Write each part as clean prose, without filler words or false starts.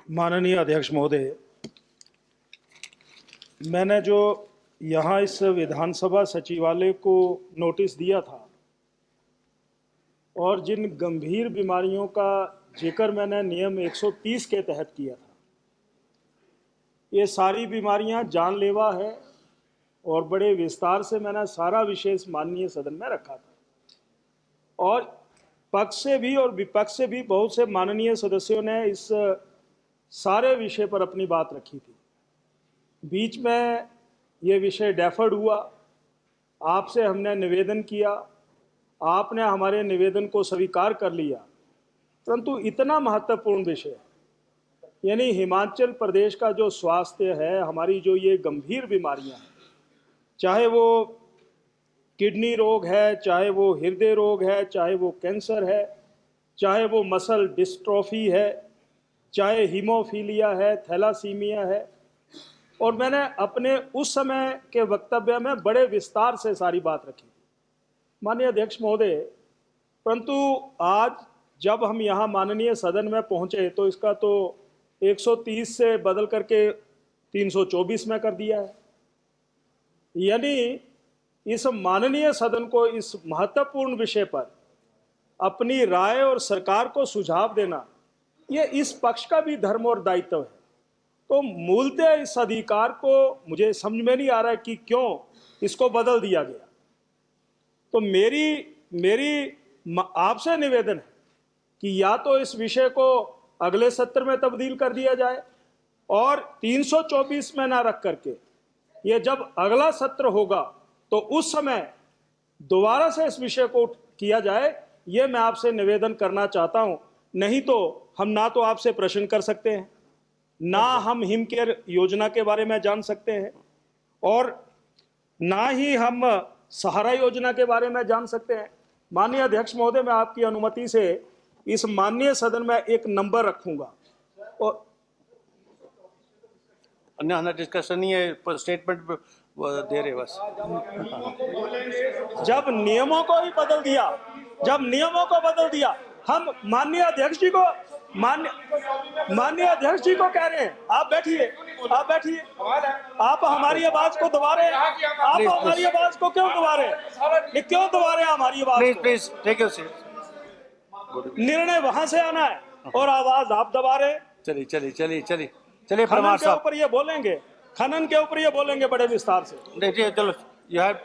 माननीय अध्यक्ष महोदय, मैंने जो यहाँ इस विधानसभा सचिवालय को नोटिस दिया था और जिन गंभीर बीमारियों का जिक्र मैंने नियम 130 के तहत किया था, ये सारी बीमारियां जानलेवा है और बड़े विस्तार से मैंने सारा विषय माननीय सदन में रखा था और पक्ष से भी और विपक्ष से भी बहुत से माननीय सदस्यों ने इस सारे विषय पर अपनी बात रखी थी। बीच में ये विषय डेफर्ड हुआ, आपसे हमने निवेदन किया, आपने हमारे निवेदन को स्वीकार कर लिया, परंतु इतना महत्वपूर्ण विषय यानी हिमाचल प्रदेश का जो स्वास्थ्य है, हमारी जो ये गंभीर बीमारियां हैं, चाहे वो किडनी रोग है, चाहे वो हृदय रोग है, चाहे वो कैंसर है, चाहे वो मसल डिस्ट्रोफी है, चाहे हीमोफीलिया है, थैलासीमिया है, और मैंने अपने उस समय के वक्तव्य में बड़े विस्तार से सारी बात रखी माननीय अध्यक्ष महोदय। परंतु आज जब हम यहाँ माननीय सदन में पहुँचे तो इसका तो 130 से बदल करके 324 में कर दिया है। यानी इस माननीय सदन को इस महत्वपूर्ण विषय पर अपनी राय और सरकार को सुझाव देना, ये इस पक्ष का भी धर्म और दायित्व है। तो मूलतः इस अधिकार को मुझे समझ में नहीं आ रहा है कि क्यों इसको बदल दिया गया। तो मेरी आपसे निवेदन है कि या तो इस विषय को अगले सत्र में तब्दील कर दिया जाए और 324 में ना रख करके ये जब अगला सत्र होगा तो उस समय दोबारा से इस विषय को किया जाए, ये मैं आपसे निवेदन करना चाहता हूं। नहीं तो हम ना तो आपसे प्रश्न कर सकते हैं, ना हम हिम केयर योजना के बारे में जान सकते हैं और ना ही हम सहारा योजना के बारे में जान सकते हैं। माननीय अध्यक्ष महोदय, मैं आपकी अनुमति से इस माननीय सदन में एक नंबर रखूंगा और अन्य डिस्कशन नहीं है, स्टेटमेंट दे रहे बस। जब नियमों को ही बदल दिया, जब नियमों को बदल दिया, हम माननीय अध्यक्ष जी को माननीय अध्यक्ष जी को कह रहे हैं आप बैठिए, आप बैठिए, आप हमारी आवाज को दबा रहे हैं, आप हमारी आवाज को क्यों दबा रहे हैं, क्यों दबा रहे हैं हमारी आवाज? Please take your seat. निर्णय वहां से आना है और आवाज आप दबा रहे हैं। चलिए चलिए चलिए चलिए चलिए परमार साहब, ऊपर ये बोलेंगे, खनन के ऊपर ये बोलेंगे बड़े विस्तार से। देखिए चलो, यह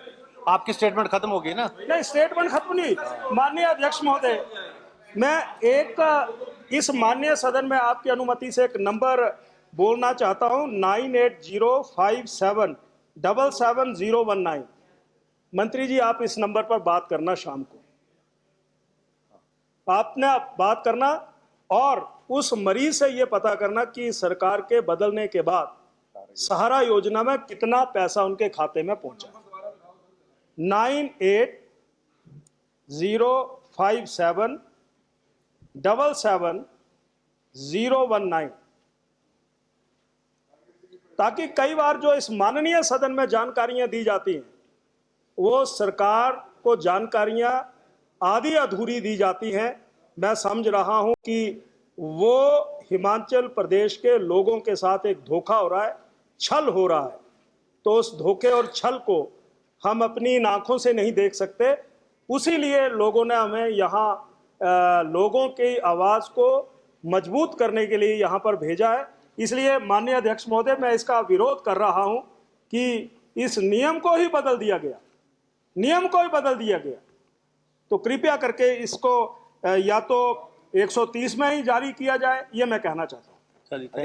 आपकी स्टेटमेंट खत्म होगी ना? नहीं, स्टेटमेंट खत्म नहीं। माननीय अध्यक्ष महोदय, मैं एक इस माननीय सदन में आपकी अनुमति से एक नंबर बोलना चाहता हूं, 9805777019। मंत्री जी, आप इस नंबर पर बात करना, शाम को आपने बात करना और उस मरीज से ये पता करना कि सरकार के बदलने के बाद सहारा योजना में कितना पैसा उनके खाते में पहुंचा। 9805777019, ताकि कई बार जो इस माननीय सदन में जानकारियां दी जाती हैं वो सरकार को जानकारियां आधी अधूरी दी जाती हैं। मैं समझ रहा हूं कि वो हिमाचल प्रदेश के लोगों के साथ एक धोखा हो रहा है, छल हो रहा है। तो उस धोखे और छल को हम अपनी आंखों से नहीं देख सकते, उसी लिए लोगों ने हमें यहाँ लोगों की आवाज़ को मजबूत करने के लिए यहाँ पर भेजा है। इसलिए माननीय अध्यक्ष महोदय, मैं इसका विरोध कर रहा हूँ कि इस नियम को ही बदल दिया गया, नियम को ही बदल दिया गया। तो कृपया करके इसको या तो 130 में ही जारी किया जाए, ये मैं कहना चाहता हूँ। चलिए, थैंक यू।